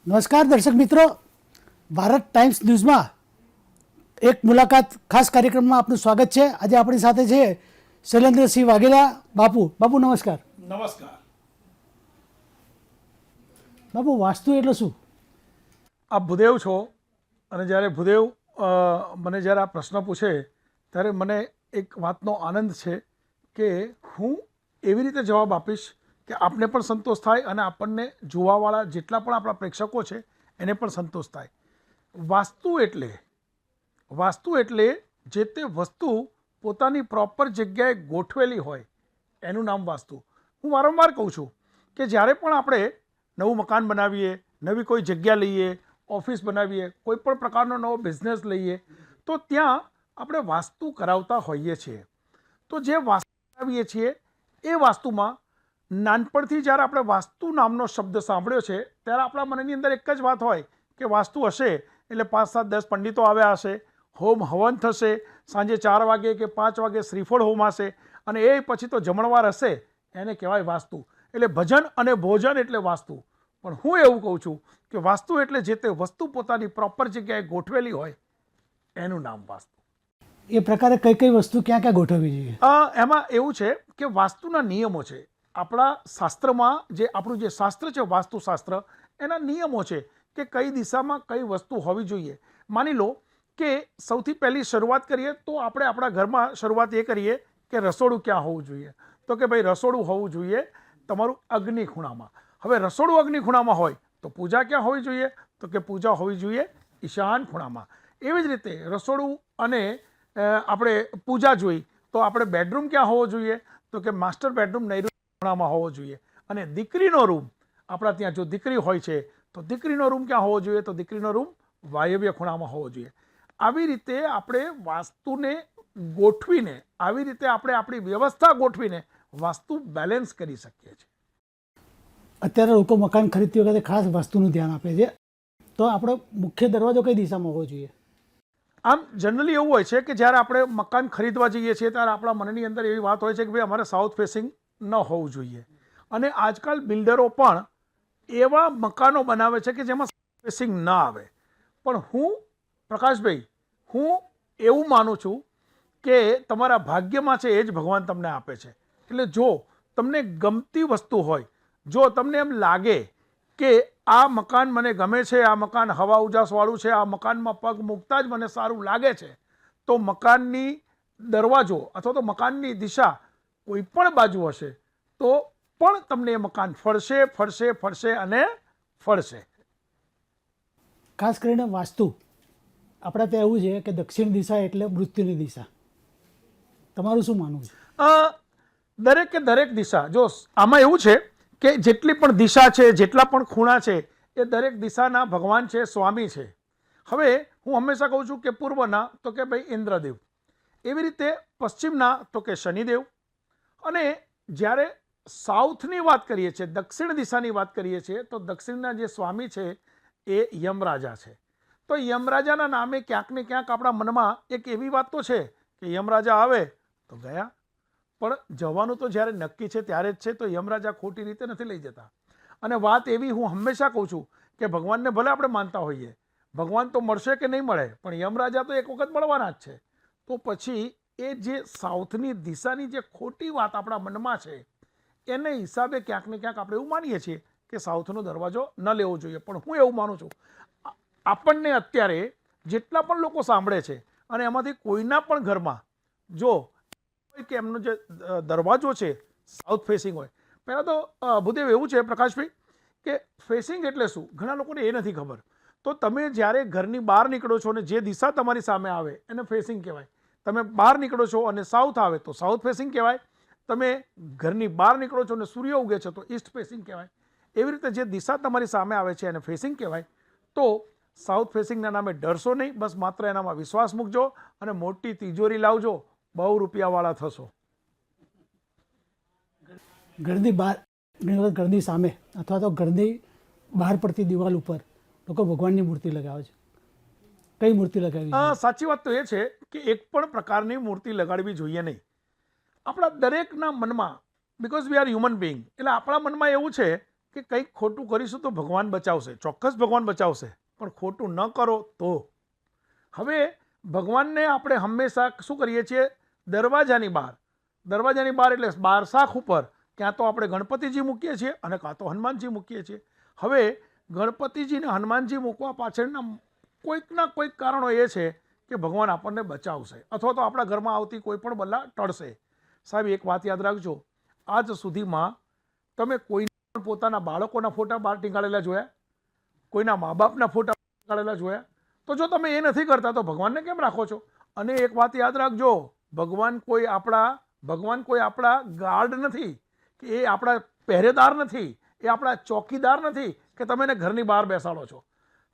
નમસ્કાર દર્શક મિત્રો, ભારત ટાઈમ્સ ન્યૂઝમાં એક મુલાકાત ખાસ કાર્યક્રમમાં આપનું સ્વાગત છે. આજે આપણી સાથે છે શૈલેન્દ્રસિંહ વાઘેલા. બાપુ નમસ્કાર. નમસ્કાર. બાપુ, વાસ્તુ એટલે શું? આપ ભૂદેવ છો અને જ્યારે ભૂદેવ મને જ્યારે આ પ્રશ્ન પૂછે ત્યારે મને એક વાતનો આનંદ છે કે હું એવી રીતે જવાબ આપીશ કે આપને પણ સંતોષ થાય અને આપણને જોવાવાળા જેટલા પણ આપણા પ્રેક્ષકો છે એને પણ સંતોષ થાય. વાસ્તુ એટલે જે તે વસ્તુ પોતાની પ્રોપર જગ્યાએ ગોઠવેલી હોય એનું નામ વાસ્તુ. હું વારંવાર કહું છું કે જ્યારે પણ આપણે નવું મકાન બનાવીએ, નવી કોઈ જગ્યા લઈએ, ઓફિસ બનાવીએ, કોઈ પણ પ્રકારનો નવો બિઝનેસ લઈએ તો ત્યાં આપણે વાસ્તુ કરાવતા હોઈએ છીએ. તો જે વાસ્તુ કરાવીએ છીએ એ વાસ્તુમાં નાનપણથી જ્યારે આપણે વાસ્તુ નામનો શબ્દ સાંભળ્યો છે ત્યારે આપણા મનની અંદર એક જ વાત હોય કે વાસ્તુ હશે એટલે 5, 7, 10 પંડિતો આવ્યા હશે, હોમ હવન થશે, સાંજે 4 વાગે કે 5 વાગે શ્રીફળ હોમ હશે અને એ પછી તો જમણવાર હશે, એને કહેવાય વાસ્તુ. એટલે ભજન અને ભોજન એટલે વાસ્તુ. પણ હું એવું કહું છું કે વાસ્તુ એટલે જે તે વસ્તુ પોતાની પ્રોપર જગ્યાએ ગોઠવેલી હોય એનું નામ વાસ્તુ. એ પ્રકારે કઈ કઈ વસ્તુ ક્યાં ક્યાં ગોઠવવી જોઈએ? એમાં એવું છે કે વાસ્તુના નિયમો છે. આપણા શાસ્ત્રમાં આપણું જે શાસ્ત્ર છે વાસ્તુશાસ્ત્ર, એના નિયમો છે કે કઈ દિશામાં કઈ વસ્તુ હોવી જોઈએ. માની લો કે સૌથી પહેલી શરૂઆત કરીએ તો આપણે આપણા ઘરમાં શરૂઆત એ કરીએ કે રસોડું ક્યાં હોવું જોઈએ. તો કે ભાઈ રસોડું હોવું જોઈએ તમારું અગ્નિ ખૂણામાં. હવે રસોડું અગ્નિ ખૂણામાં હોય તો પૂજા ક્યાં હોવી જોઈએ? તો કે પૂજા હોવી જોઈએ ઈશાન ખૂણામાં. એવી જ રીતે રસોડું અને આપણે પૂજા જોઈ તો આપણે બેડરૂમ ક્યાં હોવો જોઈએ? તો કે માસ્ટર બેડરૂમ નૈઋત્ય ખૂણામાં હોવો જોઈએ. અને દીકરીનો રૂમ, આપણા ત્યાં જો દીકરી હોય છે તો દીકરીનો રૂમ ક્યાં હોવો જોઈએ? તો દીકરીનો રૂમ વાયવ્ય ખૂણામાં હોવો જોઈએ. આવી રીતે આપણે વાસ્તુને ગોઠવીને, આવી રીતે આપણે આપણી વ્યવસ્થા ગોઠવીને વાસ્તુ બેલેન્સ કરી શકીએ છીએ. અત્યારે લોકો મકાન ખરીદતી વખતે ખાસ વાસ્તુનું ધ્યાન આપે છે. તો આપણો મુખ્ય દરવાજો કઈ દિશામાં હોવો જોઈએ? આમ જનરલી એવું હોય છે કે જ્યારે આપણે મકાન ખરીદવા જઈએ છીએ ત્યારે આપણા મનની અંદર એવી વાત હોય છે કે ભાઈ અમારે સાઉથ ફેસિંગ ન હોવું જોઈએ. અને આજકાલ બિલ્ડરો પણ એવા મકાનો બનાવે છે કે જેમાં સાઉથ ફેસિંગ ના આવે. પણ હું પ્રકાશભાઈ, હું એવું માનું છું કે તમારા ભાગ્યમાં છે એ જ ભગવાન તમને આપે છે. એટલે જો તમને ગમતી વસ્તુ હોય, જો તમને એમ લાગે કે આ મકાન મને ગમે છે, આ મકાન હવા ઉજાસવાળું છે, આ મકાનમાં પગ મૂકતા જ મને સારું લાગે છે, તો મકાનની દરવાજો અથવા તો મકાનની દિશા કોઈ પણ બાજુ હશે તો પણ તમને એ મકાન ફળશે ફળશે ફળશે અને ફળશે. ખાસ કરીને વાસ્તુ આપણા ત્યાં એવું છે કે દક્ષિણ દિશા એટલે મૃત્યુની દિશા. તમારું શું માનવું છે? દરેક દિશા, જો આમાં એવું છે કે જેટલી પણ દિશા છે, જેટલા પણ ખૂણા છે, એ દરેક દિશાના ભગવાન છે, સ્વામી છે. હવે હું હંમેશા કહું છું કે પૂર્વના તો કે ભાઈ ઇન્દ્રદેવ, એવી રીતે પશ્ચિમના તો કે શનિદેવ, અને જ્યારે સાઉથની વાત કરીએ છીએ, દક્ષિણ દિશાની વાત કરીએ છીએ તો દક્ષિણના જે સ્વામી છે એ યમરાજા છે. તો યમરાજાના નામે ક્યાંક ને ક્યાંક આપણા મનમાં એક એવી વાત તો છે કે યમરાજા આવે તો ગયા, પણ જવાનું તો જ્યારે નક્કી છે ત્યારે જ છે. તો યમરાજા ખોટી રીતે નથી લઈ જતા. અને વાત એવી હું હંમેશા કહું છું કે ભગવાનને ભલે આપણે માનતા હોઈએ, ભગવાન તો મળશે કે નહીં મળે, પણ યમરાજા તો એક વખત મળવાના જ છે. તો પછી એ જે સાઉથની દિશાની જે ખોટી વાત આપણા મનમાં છે એને હિસાબે ક્યાંક ને ક્યાંક આપણે એવું માનીએ છીએ કે સાઉથનો દરવાજો ન લેવો જોઈએ. પણ હું એવું માનું છું, આપણને અત્યારે જેટલા પણ લોકો સાંભળે છે અને એમાંથી કોઈના પણ ઘરમાં જો કે એમનો જે દરવાજો છે સાઉથ ફેસિંગ હોય, પહેલાં તો ભૂદેવ એવું છે પ્રકાશભાઈ કે ફેસિંગ એટલે શું ઘણા લોકોને એ નથી ખબર. તો તમે જ્યારે ઘરની બહાર નીકળો છો અને જે દિશા તમારી સામે આવે એને ફેસિંગ કહેવાય. તમે બહાર નીકળો છો અને સાઉથ આવે તો સાઉથ ફેસિંગ કહેવાય. તમે ઘરની બહાર નીકળો છો અને સૂર્ય ઉગે છે તો ઈસ્ટ ફેસિંગ કહેવાય. એવી રીતે જે દિશા તમારી સામે આવે છે એને ફેસિંગ કહેવાય. તો સાઉથ ફેસિંગના નામે ડરશો નહીં, બસ માત્ર એનામાં વિશ્વાસ મૂકજો અને મોટી તિજોરી લાવજો, બહુ રૂપિયાવાળા થશો. ઘરની બહાર, ઘણી વખત ઘરની સામે અથવા તો ઘરની બહાર પડતી દિવાલ ઉપર લોકો ભગવાનની મૂર્તિ લગાવે છે. કઈ મૂર્તિ લગાવી જોઈએ? સાચી વાત તો એ છે કે એક પણ પ્રકારની મૂર્તિ લગાડવી જોઈએ નહીં. આપણા દરેકના મનમાં, because we are human being, એટલે આપણા મનમાં એવું છે કે કંઈક ખોટું કરીશું તો ભગવાન બચાવશે, ચોક્કસ ભગવાન બચાવશે, પણ ખોટું ન કરો તો. હવે ભગવાનને આપણે હંમેશા શું કરીએ છીએ, દરવાજાની બહાર એટલે બારશાખ ઉપર ક્યાં તો આપણે ગણપતિજી મૂકીએ છીએ અને કાં તો હનુમાનજી મૂકીએ છીએ. હવે ગણપતિજી ને હનુમાનજી મૂકવા પાછળના કોઈકના કોઈક કારણો એ છે કે ભગવાન આપણને બચાવશે અથવા તો આપણા ઘરમાં આવતી કોઈ પણ બલા ટળશે. સાહેબ એક વાત યાદ રાખજો, આજ સુધીમાં તમે કોઈ પણ પોતાના બાળકોના ફોટા બહાર ટીંગાડેલા જોયા? કોઈના મા બાપના ફોટા ટીંગાડેલા જોયા? તો જો તમે એ નથી કરતા તો ભગવાનને કેમ રાખો છો? અને એક વાત યાદ રાખજો, ભગવાન કોઈ આપણા ગાર્ડ નથી, કે એ આપણા પહેરેદાર નથી, એ આપણા ચોકીદાર નથી કે તમે એને ઘરની બહાર બેસાડો છો.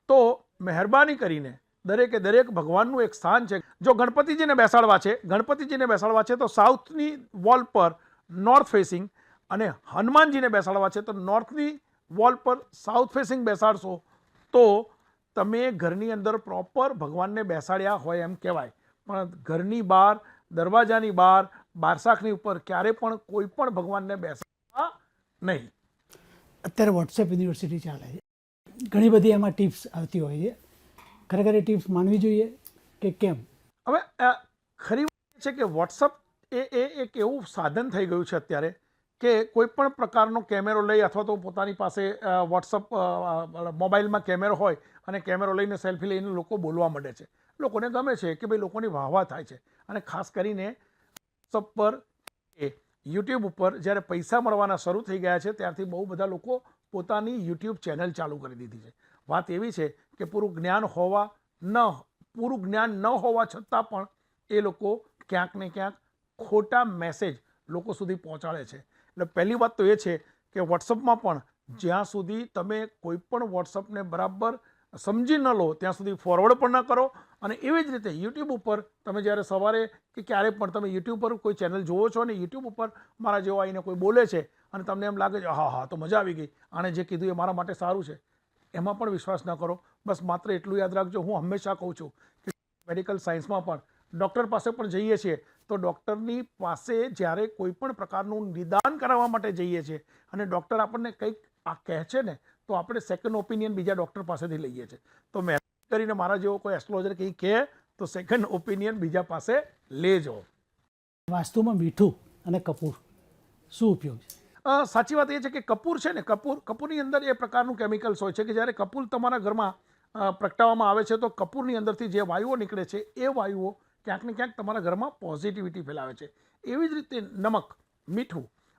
તો મહેરબાની કરીને દરેક ભગવાનનું એક સ્થાન છે. જો ગણપતિજીને બેસાડવા છે તો સાઉથની વોલ પર નોર્થ ફેસિંગ, અને હનુમાનજીને બેસાડવા છે તો નોર્થની વોલ પર સાઉથ ફેસિંગ બેસાડશો તો તમે ઘરની અંદર પ્રોપર ભગવાનને બેસાડ્યા હોય એમ કહેવાય. પણ ઘરની બહાર, દરવાજાની બહાર, બારશાખની ઉપર ક્યારે પણ કોઈ પણ ભગવાનને બેસાડવા નહીં. અત્યારે વોટ્સએપ યુનિવર્સિટી ચાલે છે, ઘણી બધી એમાં ટિપ્સ આવતી હોય છે. ખરેખર એ ટિપ્સ માનવી જોઈએ કે કેમ? હવે ખરી વાત છે કે વોટ્સઅપ એ એક એવું સાધન થઈ ગયું છે અત્યારે કે કોઈ પણ પ્રકારનો કેમેરો લઈ અથવા તો પોતાની પાસે વોટ્સઅપ મોબાઈલમાં કેમેરો હોય અને કેમેરો લઈને સેલ્ફી લઈને લોકો બોલવા માંડે છે. લોકોને ગમે છે કે ભાઈ લોકોની વાહવા થાય છે. અને ખાસ કરીને વોટ્સઅપ પર યુટ્યુબ ઉપર જ્યારે પૈસા મળવાના શરૂ થઈ ગયા છે ત્યારથી બહુ બધા લોકો પોતાની યુટ્યુબ ચેનલ ચાલુ કરી દીધી છે. વાત એવી છે કે પૂરું જ્ઞાન ન હોવા છતાં પણ એ લોકો ક્યાંક ને ક્યાંક ખોટા મેસેજ લોકો સુધી પહોંચાડે છે. એટલે પહેલી વાત તો એ છે કે વોટ્સઅપમાં પણ જ્યાં સુધી તમે કોઈ પણ વોટ્સઅપને બરાબર સમજી ન લો ત્યાં સુધી ફોરવર્ડ પણ ન કરો. અને એવી જ રીતે યુટ્યુબ ઉપર તમે જ્યારે સવારે કે ક્યારે પણ તમે યુટ્યુબ પર કોઈ ચેનલ જુઓ છો અને યુટ્યુબ ઉપર મારા જેવો આવીને કોઈ બોલે છે અને તમને એમ લાગે છે હા તો મજા આવી ગઈ, આણે જે કીધું એ મારા માટે સારું છે, એમાં પણ વિશ્વાસ ન કરો. બસ માત્ર એટલું યાદ રાખજો, હું હંમેશા કહું છું કે મેડિકલ સાયન્સમાં પણ ડૉક્ટર પાસે પણ જઈએ છીએ તો ડૉક્ટરની પાસે જ્યારે કોઈ પણ પ્રકારનું નિદાન કરાવવા માટે જઈએ છીએ અને ડૉક્ટર આપણને કંઈક આ કહે છે ને તો આપણે સેકન્ડ ઓપિનિયન બીજા ડૉક્ટર પાસેથી લઈએ છીએ. તો મહેરબાની કરીને મારા જેવો કોઈ એસ્ટ્રોલોજર કંઈ કહે તો સેકન્ડ ઓપિનિયન બીજા પાસે લેજો. વાસ્તુમાં મીઠું અને કપૂર શું ઉપયોગ છે? સાચી વાત એ છે કે કપૂર છે ને, કપૂરની અંદર એ પ્રકારનું કેમિકલ્સ હોય છે કે જ્યારે કપૂર તમારા ઘરમાં પ્રગટાવવામાં આવે છે તો કપૂરની અંદરથી જે વાયુઓ નીકળે છે એ વાયુઓ ક્યાંક ને ક્યાંક તમારા ઘરમાં પોઝિટિવિટી ફેલાવે છે. એવી જ રીતે નમક,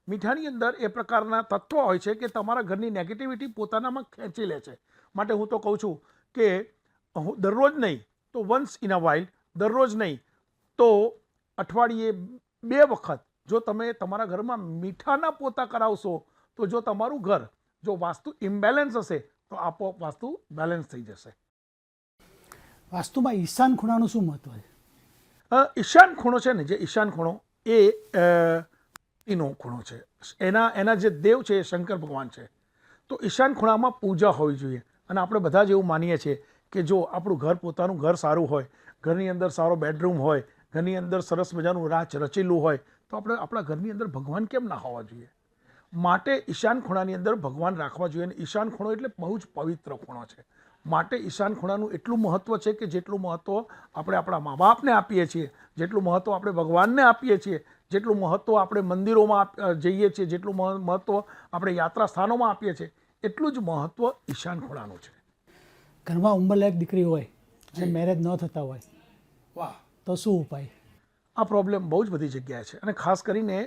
મીઠાની અંદર એ પ્રકારના તત્વો હોય છે કે તમારા ઘરની નેગેટિવિટી પોતાનામાં ખેંચી લે છે. માટે હું તો કહું છું કે દરરોજ નહીં તો વન્સ ઇન અ વાઇલ, દરરોજ નહીં તો અઠવાડિયે 2 વખત જો તમે તમારા ઘરમાં મીઠાના પોતા કરાવશો તો જો તમારું ઘર જો વાસ્તુ ઇમ્બેલેન્સ હશે તો આપોઆપ વાસ્તુ બેલેન્સ થઈ જશે. વાસ્તુમાં ઈશાન ખૂણાનું શું મહત્વ છે? ઈશાન ખૂણો છે ને, જે ઈશાન ખૂણો એ નો ખૂણો છે. એના જે દેવ છે એ શંકર ભગવાન છે. તો ઈશાન ખૂણામાં પૂજા હોવી જોઈએ. અને આપણે બધા જ એવું માનીએ છીએ કે જો આપણું ઘર, પોતાનું ઘર સારું હોય, ઘરની અંદર સારો બેડરૂમ હોય, ઘરની અંદર સરસ મજાનું રાચ રચેલું હોય તો આપણે આપણા ઘરની અંદર ભગવાન કેમ ના હોવા જોઈએ? માટે ઈશાન ખૂણાની અંદર ભગવાન રાખવા જોઈએ. અને ઈશાન ખૂણો એટલે બહુ જ પવિત્ર ખૂણો છે. માટે ઈશાન ખૂણાનું એટલું મહત્ત્વ છે કે જેટલું મહત્ત્વ આપણે આપણા મા બાપને આપીએ છીએ, જેટલું મહત્ત્વ આપણે ભગવાનને આપીએ છીએ, જેટલું મહત્ત્વ આપણે મંદિરોમાં જઈએ છીએ, જેટલું મહત્ત્વ આપણે યાત્રા સ્થાનોમાં આપીએ છીએ, એટલું જ મહત્ત્વ ઈશાન ખૂણાનું છે. ઘરમાં ઉંમરલાયક દીકરી હોય અને મેરેજ ન થતા હોય, વાહ, તો શું ઉપાય? આ પ્રોબ્લેમ બહુ જ બધી જગ્યાએ છે. અને ખાસ કરીને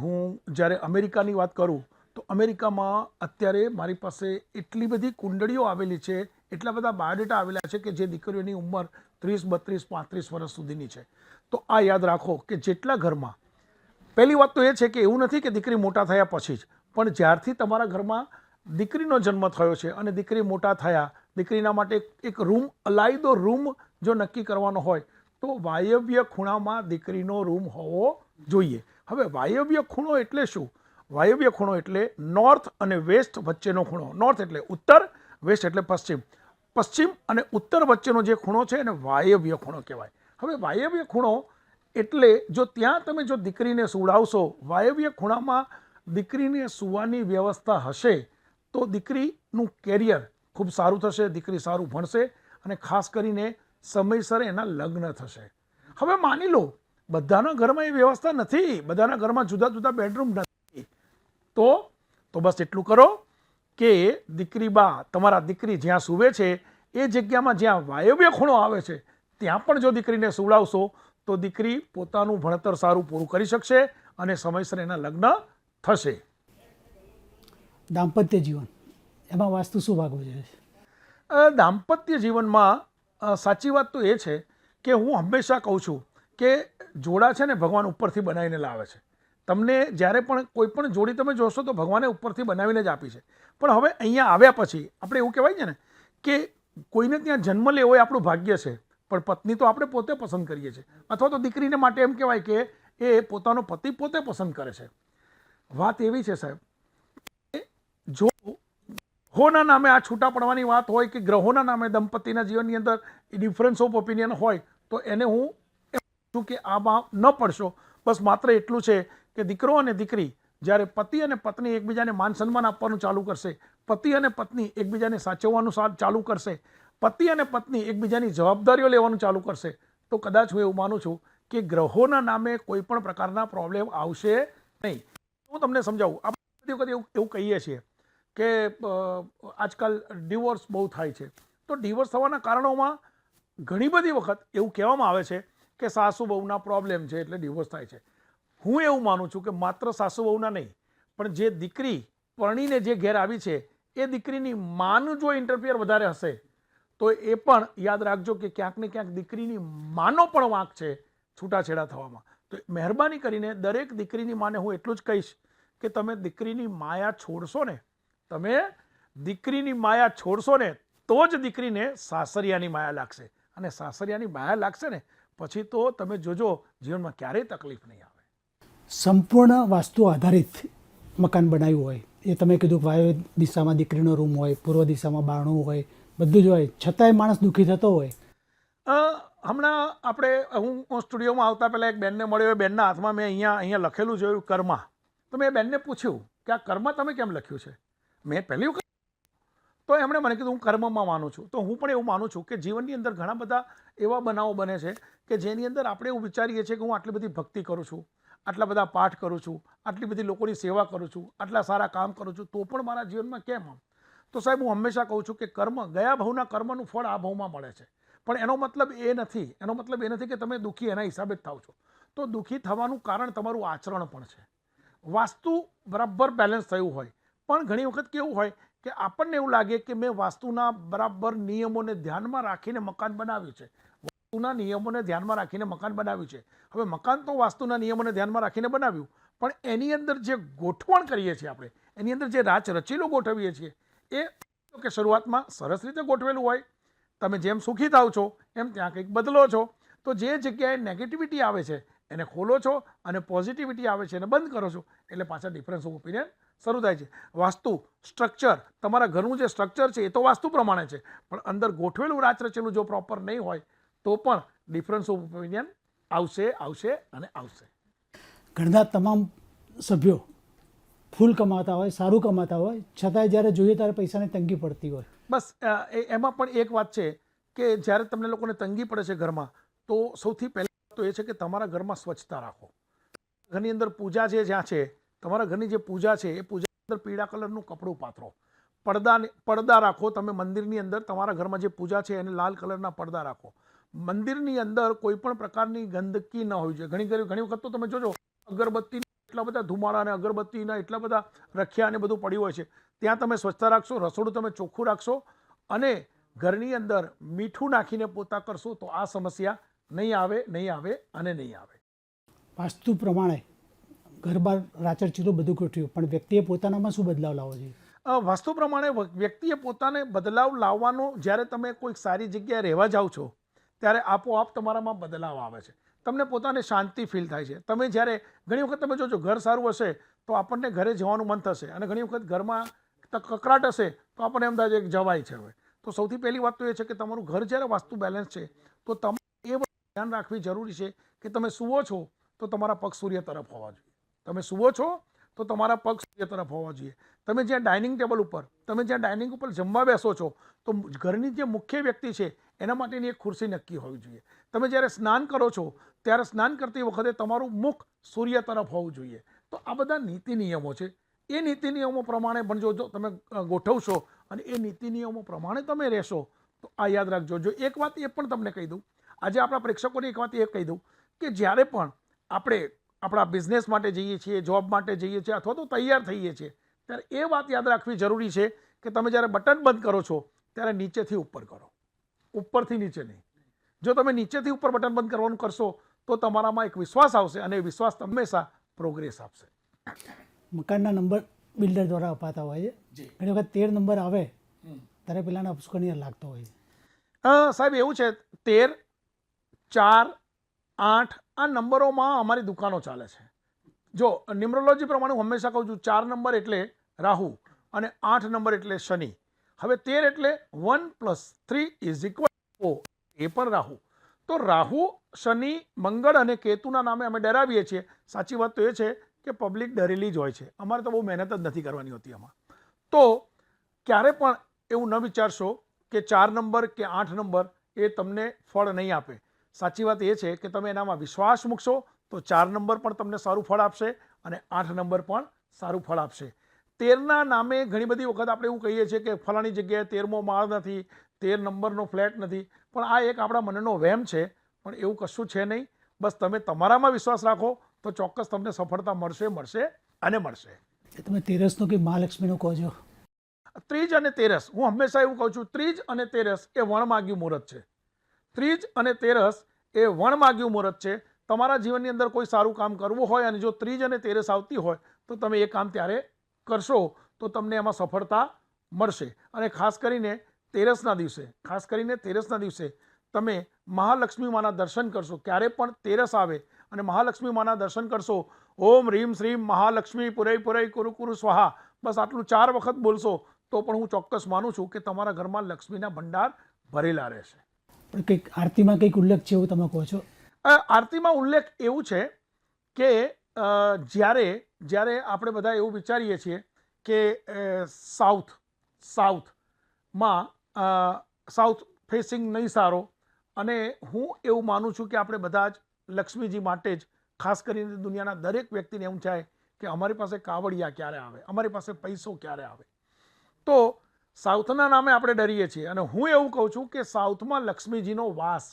હું જ્યારે અમેરિકાની વાત કરું તો અમેરિકામાં અત્યારે મારી પાસે એટલી બધી કુંડળીઓ આવેલી છે, એટલા બધા બાયોડેટા આવેલા છે કે જે દીકરીઓની ઉંમર 30, 32, 35 વર્ષ સુધીની છે. તો આ યાદ રાખો કે જેટલા ઘરમાં, પહેલી વાત તો એ છે કે એવું નથી કે દીકરી મોટા થયા પછી જ, પણ જ્યારથી તમારા ઘરમાં દીકરીનો જન્મ થયો છે અને દીકરી મોટા થયા, દીકરીના માટે એક રૂમ, અલાયદો રૂમ જો નક્કી કરવાનો હોય તો વાયવ્ય ખૂણામાં દીકરીનો રૂમ હોવો જોઈએ. હવે વાયવ્ય ખૂણો એટલે શું? વાયવ્ય ખૂણો એટલે નોર્થ અને વેસ્ટ વચ્ચેનો ખૂણો. નોર્થ એટલે ઉત્તર, વેસ્ટ એટલે પશ્ચિમ. પશ્ચિમ અને ઉત્તર વચ્ચેનો જે ખૂણો છે એને વાયવ્ય ખૂણો કહેવાય. હવે વાયવ્ય ખૂણો એટલે જો ત્યાં તમે જો દીકરીને સુવડાવશો, વાયવ્ય ખૂણામાં દીકરીને સુવાની વ્યવસ્થા હશે તો દીકરીનું કેરિયર ખૂબ સારું થશે, દીકરી સારું ભણશે અને ખાસ કરીને સમયસર એના લગ્ન થશે. હવે માની લો બધાના ઘરમાં એ વ્યવસ્થા નથી, બધાના ઘરમાં જુદા જુદા બેડરૂમ નથી, તો બસ એટલું કરો કે દીકરી બા તમારા દીકરી જ્યાં સૂવે છે એ જગ્યામાં જ્યાં વાયવ્ય ખૂણો આવે છે ત્યાં પણ જો દીકરીને સુવડાવશો તો દીકરી પોતાનું ભણતર સારું પૂરું કરી શકશે અને સમયસર એના લગ્ન થશે. દાંપત્ય જીવન એમાં વાસ્તુ શું ભાગ ભજવે છે? દાંપત્ય જીવનમાં સાચી વાત તો એ છે કે હું હંમેશા કહું છું કે જોડા છે ને ભગવાન ઉપરથી બનાવીને લાવે છે. તમને જ્યારે પણ કોઈ પણ જોડી તમે જોશો તો ભગવાને ઉપરથી બનાવીને જ આપી છે. પણ હવે અહીંયા આવ્યા પછી આપણે એવું કહેવાય છે ને કે કોઈને ત્યાં જન્મ લેવો એ આપણું ભાગ્ય છે, પણ પત્ની તો આપણે પોતે પસંદ કરીએ છીએ, અથવા તો દીકરીને માટે એમ કહેવાય કે એ પોતાનો પતિ પોતે પસંદ કરે છે. વાત એવી છે સાહેબ, જો ગ્રહોના નામે આ છૂટા પડવાની વાત હોય કે ગ્રહોના નામે દંપતીના જીવનની અંદર ડિફરન્સ ઓફ ઓપિનિયન હોય તો એને હું એમ કહું કે આમાં ન પડશો. બસ માત્ર એટલું છે કે દીકરો અને દીકરી જ્યારે પતિ અને પત્ની એકબીજાને માન સન્માન આપવાનું ચાલુ કરશે, પતિ અને પત્ની એકબીજાને સાચવવાનું ચાલુ કરશે, પતિ અને પત્ની એકબીજાની જવાબદારીઓ લેવાનું ચાલુ કરશે, તો કદાચ હું એવું માનું છું કે ગ્રહોના નામે કોઈ પણ પ્રકારના પ્રોબ્લેમ આવશે નહીં. હું તમને સમજાવું. આપણે બધી વખત એવું કહીએ છીએ કે આજકાલ ડિવોર્સ બહુ થાય છે, તો ડિવોર્સ થવાના કારણોમાં ઘણી બધી વખત એવું કહેવામાં આવે છે કે સાસુ બહુના પ્રોબ્લેમ છે એટલે ડિવોર્સ થાય છે. હું એવું માનું છું કે માત્ર સાસુ બહુના નહીં, પણ જે દીકરી પરણીને જે ઘેર આવી છે એ દીકરીની માનું જો ઇન્ટરફિયર વધારે હશે તો એ પણ યાદ રાખજો કે ક્યાંક ને ક્યાંક દીકરીની માનો પણ વાંક છે છૂટાછેડા થવામાં. તો મહેરબાની કરીને દરેક દીકરીની માને હું એટલું જ કહીશ કે તમે દીકરીની માયા છોડશો ને, તમે દીકરીની માયા છોડશો ને તો જ દીકરીને સાસરિયાની માયા લાગશે, અને સાસરિયાની માયા લાગશે ને પછી તો તમે જોજો જીવનમાં ક્યારેય તકલીફ નહીં આવે. સંપૂર્ણ વાસ્તુ આધારિત મકાન બનાવ્યું હોય, એ તમે કીધું કે વાયવ્ય દિશામાં દીકરીનો રૂમ હોય, પૂર્વ દિશામાં બારણું હોય, બધું જ હોય, છતાંય માણસ દુઃખી થતો હોય. હમણાં હું સ્ટુડિયોમાં આવતા પહેલાં એક બેનને મળ્યો, એ બેનના હાથમાં મેં અહીંયા લખેલું જોયું કર્મા. તો મેં બેનને પૂછ્યું કે આ કર્મ તમે કેમ લખ્યું છે? મેં પહેલી વખત તો એમણે મને કીધું હું કર્મમાં માનું છું. તો હું પણ એવું માનું છું કે જીવનની અંદર ઘણા બધા એવા બનાવો બને છે કે જેની અંદર આપણે એવું વિચારીએ છીએ કે હું આટલી બધી ભક્તિ કરું છું, આટલા બધા પાઠ કરું છું, આટલી બધી લોકોની સેવા કરું છું, આટલા સારા કામ કરું છું, તો પણ મારા જીવનમાં કેમ આમ? તો સાહેબ હું હંમેશા કહું છું કે કર્મ, ગયા ભાવના કર્મનું ફળ આ ભાવમાં મળે છે. પણ એનો મતલબ એ નથી કે તમે દુઃખી એના હિસાબે જ થાવ છો. તો દુઃખી થવાનું કારણ તમારું આચરણ પણ છે. વાસ્તુ બરાબર બેલેન્સ થયું હોય, પણ ઘણી વખત કેવું હોય કે આપણને એવું લાગે કે મેં વાસ્તુના બરાબર નિયમોને ધ્યાનમાં રાખીને મકાન બનાવ્યું છે, વાસ્તુના નિયમોને ધ્યાનમાં રાખીને મકાન બનાવ્યું છે. હવે મકાન તો વાસ્તુના નિયમોને ધ્યાનમાં રાખીને બનાવ્યું, પણ એની અંદર જે ગોઠવણ કરીએ છીએ આપણે, એની અંદર જે રાચ રચીલો ગોઠવીએ છીએ એ કે શરૂઆતમાં સરસ રીતે ગોઠવેલું હોય, તમે જેમ સુખી થાવ છો એમ ત્યાં કંઈક બદલો છો, તો જે જગ્યાએ નેગેટિવિટી આવે છે એને ખોલો છો અને પોઝિટિવિટી આવે છે એને બંધ કરો છો, એટલે પાછા ડિફરન્સ ઓફ ઓપિનિયન શરૂ થાય છે. વાસ્તુ સ્ટ્રક્ચર, તમારા ઘરનું જે સ્ટ્રક્ચર છે એ તો વાસ્તુ પ્રમાણે છે, પણ અંદર ગોઠવેલું રાચ રચેલું જો પ્રોપર નહીં હોય તો પણ ડિફરન્સ ઓફ ઓપિનિયન આવશે અને આવશે. ઘરના તમામ સભ્યો ફૂલ કમાતા હોય, સારું કમાતા હોય, છતાંય જ્યારે જોઈએ ત્યારે પૈસાની તંગી પડતી હોય. બસ એમાં પણ એક વાત છે કે જ્યારે તમને લોકોને તંગી પડે છે ઘરમાં, તો સૌથી પહેલાં તો એ છે કે તમારા ઘરમાં સ્વચ્છતા રાખો. ઘરની અંદર પૂજા છે જ્યાં છે, તમારા ઘરની જે પૂજા છે એ પૂજાની અંદર પીળા કલરનું કપડું પાથરો, પડદા રાખો. તમે મંદિરની અંદર તમારા ઘરમાં જે પૂજા છે એને લાલ કલરના પડદા રાખો. મંદિરની અંદર કોઈ પણ પ્રકારની ગંદકી ન હોવી જોઈએ. ઘણી વખત તો તમે જોજો અગરબત્તી એટલા બધા ધુમાડા અને અગરબત્તીના એટલા બધા રખ્યા અને બધું પડ્યું હોય છે. ત્યાં તમે સ્વચ્છતા રાખશો, રસોડું તમે ચોખ્ખું રાખશો અને ઘરની અંદર મીઠું નાખીને પોતા કરશો તો આ સમસ્યા નહીં આવે. વાસ્તુ પ્રમાણે ઘર બહાર રાચરચીલું બધું ગોઠવ્યું, પણ વ્યક્તિએ પોતાનામાં શું બદલાવ લાવવો જોઈએ? વાસ્તુ પ્રમાણે વ્યક્તિએ પોતાને બદલાવ લાવવાનો, જ્યારે તમે કોઈક સારી જગ્યાએ રહેવા જાઓ છો ત્યારે આપોઆપ તમારામાં બદલાવ આવે છે. તમને પોતાને શાંતિ ફીલ થાય છે. તમે જ્યારે ઘણી વખત તમે જોજો ઘર સારું હશે તો આપણને ઘરે જવાનું મન થશે, અને ઘણી વખત ઘરમાં કકરાટ હશે તો આપણને એમ થાય છે કે જવાય છે. હવે તો સૌથી પહેલી વાત તો એ છે કે તમારું ઘર જ્યારે વાસ્તુ બેલેન્સ છે તો તમારે એ ધ્યાન રાખવી જરૂરી છે કે તમે સૂવો છો તો તમારા પગ સૂર્ય તરફ હોવા જોઈએ. તમે સૂવો છો તો તમારા પગ સૂર્ય તરફ હોવા જોઈએ. તમે જ્યાં ડાઇનિંગ ટેબલ ઉપર જમવા બેસો છો તો ઘરની જે મુખ્ય વ્યક્તિ છે એના માટેની એક ખુરશી નક્કી હોવી જોઈએ. તમે જ્યારે સ્નાન કરો છો ત્યારે સ્નાન કરતી વખતે તમારું મુખ સૂર્ય તરફ હોવું જોઈએ. તો આ બધા નીતિ નિયમો છે. એ નીતિ નિયમો પ્રમાણે પણ જો તમે ગોઠવશો અને એ નીતિ નિયમો પ્રમાણે તમે રહેશો તો આ યાદ રાખજો. જો એક વાત એ પણ તમને કહી દઉં, આજે આપણા પ્રેક્ષકોને એક વાત એ કહી દઉં કે જ્યારે પણ આપણે આપણા બિઝનેસ માટે જઈએ છીએ, જોબ માટે જઈએ છીએ અથવા તો તૈયાર થઈએ છીએ, ત્યારે એ વાત યાદ રાખવી જરૂરી છે કે તમે જ્યારે બટન બંધ કરો છો ત્યારે નીચેથી ઉપર કરો, ઉપરથી નીચે નહીં. જો તમે નીચેથી ઉપર બટન બંધ કરવાનું કરશો તો તમારામાં એક વિશ્વાસ આવશે અને એ વિશ્વાસ હંમેશા પ્રોગ્રેસ આપશે. મકાનના નંબર બિલ્ડર દ્વારા અપાતા હોય છે. ઘણી વખત 13 નંબર આવે ત્યારે પેલાને અપસ્કનીય લાગતો હોય છે. સાહેબ એવું છે, 13, 4, 8 આ નંબરોમાં અમારી દુકાનો ચાલે છે. જો ન્યુમરોલોજી પ્રમાણે હું હંમેશા કહું છું 4 નંબર એટલે રાહુ અને 8 નંબર એટલે શનિ. હવે 13 એટલે 1 + 3 = 4, એ પણ રાહુ. તો રાહુ, શનિ, મંગળ અને કેતુના નામે અમે ડરાવીએ છીએ. સાચી વાત તો એ છે કે પબ્લિક ડરેલી જ હોય છે. અમારે તો બહુ મહેનત જ નથી કરવાની હોતી આમાં. તો ક્યારે પણ એવું ન વિચારશો કે 4 નંબર કે 8 નંબર એ તમને ફળ નહીં આપે. સાચી વાત એ છે કે તમે એનામાં વિશ્વાસ મૂકશો તો 4 નંબર પણ તમને સારું ફળ આપશે અને 8 નંબર પણ સારું ફળ આપશે. 13ના નામે ઘણી બધી વખત આપણે એવું કહીએ છીએ કે ફલાણી જગ્યાએ 13મો માળ નથી, 13 નંબરનો ફ્લેટ નથી. પણ આ એક આપણા મનનો વહેમ છે. પણ એવું કશું છે નહીં. બસ તમે તમારામાં વિશ્વાસ રાખો તો ચોક્કસ તમને સફળતા મળશે અને મળશે. તમે 13નું કે મહાલક્ષ્મીનું કહો છો. ત્રીજ અને તેરસ, હું હંમેશા એવું કહું છું, ત્રીજ અને તેરસ એ વણમાગ્યું મુહૂર્ત છે. ત્રીજ અને તેરસ એ વણમાગ્યું મુહૂર્ત છે. તમારા જીવનની અંદર કોઈ સારું કામ કરવું હોય અને જો ત્રીજ અને તેરસ આવતી હોય તો તમે એ કામ ત્યારે કરશો તો તમને એમાં સફળતા મળશે. અને ખાસ કરીને તેરસના દિવસે તમે મહાલક્ષ્મી માના દર્શન કરશો. ક્યારે પણ તેરસ આવે અને મહાલક્ષ્મી માના દર્શન કરશો, ઓમ રીમ શ્રીમ મહાલક્ષ્મી પુરૈ પુરૈ કુરુ કુરુ સ્વાહા, બસ આટલું 4 વખત બોલશો તો પણ હું ચોક્કસ માનું છું કે તમારા ઘરમાં લક્ષ્મીના ભંડાર ભરેલા રહેશે. પણ કંઈક આરતીમાં કંઈક ઉલ્લેખ છે એવું તમે કહો છો. આરતીમાં ઉલ્લેખ એવું છે કે જ્યારે આપણે બધા એવું વિચારીએ છીએ કે સાઉથ ફેસિંગ નહીં સારો, અને હું એવું માનું છું કે આપણે બધા જ લક્ષ્મીજી માટે જ, ખાસ કરીને દુનિયાના દરેક વ્યક્તિને એવું થાય કે અમારી પાસે કાવડિયા ક્યારે આવે, અમારી પાસે પૈસો ક્યારે આવે. તો સાઉથના નામે આપણે ડરીએ છીએ અને હું એવું કહું છું કે સાઉથમાં લક્ષ્મીજીનો વાસ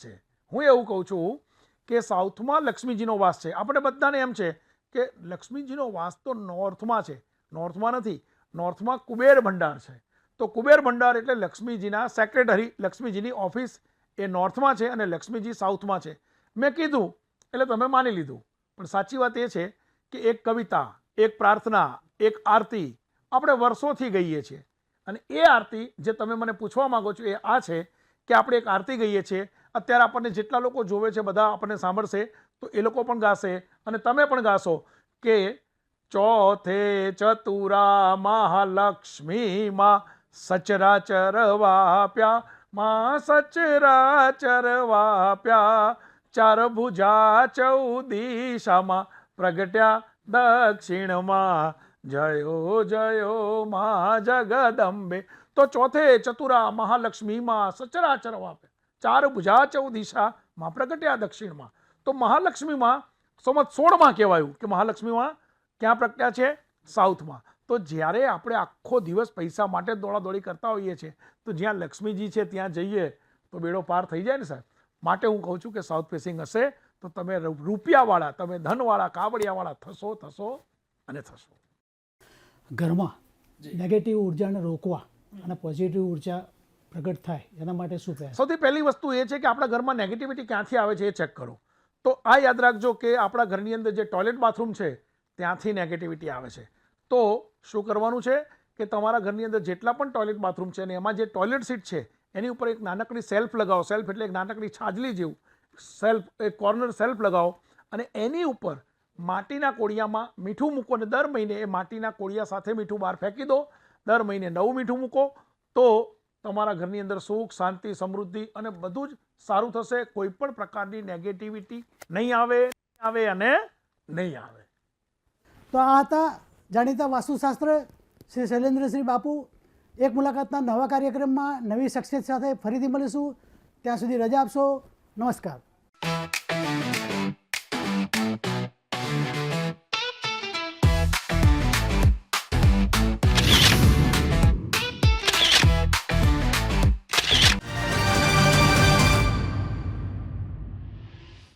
છે. આપણે બધાને એમ છે કે લક્ષ્મીજીનો વાસ તો નોર્થમાં છે. નોર્થમાં નથી, નોર્થમાં કુબેર ભંડાર છે. તો કુબેર ભંડાર એટલે લક્ષ્મીજીના સેક્રેટરી, લક્ષ્મીજીની ઓફિસ એ નોર્થમાં છે અને લક્ષ્મીજી સાઉથમાં છે. મેં કીધું એટલે તમે માની લીધું. પણ સાચી વાત એ છે કે એક કવિતા, એક પ્રાર્થના, એક આરતી આપણે વર્ષોથી ગઈએ છીએ. અને એ આરતી જે તમે મને પૂછવા માંગો છો એ આ છે કે આપણે એક આરતી ગઈએ છીએ. અત્યારે આપણને જેટલા લોકો જોવે છે બધા આપણને સાંભળશે તો એ લોકો પણ ગાશે અને તમે પણ ગાશો કે ચોથે ચતુરા મહાલક્ષ્મી માં સચરાચર વાપ્યા, માં સચરાચર વાપ્યા, 4 ભુજા 14 દિશામાં પ્રગટ્યા દક્ષિણમાં, જયો જયો માં જગદંબે. તો ચોથે ચતુરા મહાલક્ષ્મી માં સચરાચર વાપ્યા, 4 ભુજા 14 દિશામાં પ્રગટ્યા દક્ષિણમાં. તો મહાલક્ષ્મીમાં સંવત 16માં કહેવાયું કે મહાલક્ષ્મીમાં ક્યાં પ્રગટ્યા છે? સાઉથમાં. તો જ્યારે આપણે આખો દિવસ પૈસા માટે દોડાદોડી કરતા હોઈએ છીએ તો જ્યાં લક્ષ્મીજી છે ત્યાં જઈએ તો બેડો પાર થઈ જાય ને સાહેબ. માટે હું કહું છું કે સાઉથ ફેસિંગ હશે તો તમે રૂપિયાવાળા, તમે ધનવાળા, કાવડિયાવાળા થશો અને થશો. ઘરમાં નેગેટિવ ઉર્જાને રોકવા અને પોઝિટિવ ઉર્જા પ્રગટ થાય એના માટે શું પ્રયાસ? સૌથી પહેલી વસ્તુ એ છે કે આપણા ઘરમાં નેગેટિવિટી ક્યાંથી આવે છે એ ચેક કરો. તો આ યાદ રાખજો કે આપણા ઘરની અંદર જે ટોયલેટ બાથરૂમ છે ત્યાંથી નેગેટિવિટી આવે છે. તો શું કરવાનું છે કે તમારા ઘરની અંદર જેટલા પણ ટોયલેટ બાથરૂમ છે અને એમાં જે ટોયલેટ સીટ છે એની ઉપર એક નાનકડી સેલ્ફ લગાવો. સેલ્ફ એટલે એક નાનકડી છાજલી જેવું સેલ્ફ, એક કોર્નર સેલ્ફ લગાવો અને એની ઉપર માટીના કોળિયામાં મીઠું મૂકો અને દર મહિને એ માટીના કોળિયા સાથે મીઠું બહાર ફેંકી દો. દર મહિને નવું મીઠું મૂકો તો તમારા ઘરની અંદર સુખ, શાંતિ, સમૃદ્ધિ અને બધું જ સારું થશે. કોઈ પણ પ્રકારની નેગેટિવિટી નહીં આવે. તો આ હતા જાણીતા વાસ્તુશાસ્ત્ર શ્રી શૈલેન્દ્રસિંહ બાપુ. એક મુલાકાતના નવા કાર્યક્રમમાં નવી શખ્સિયત સાથે ફરીથી મળીશું. ત્યાં સુધી રજા આપશો. નમસ્કાર.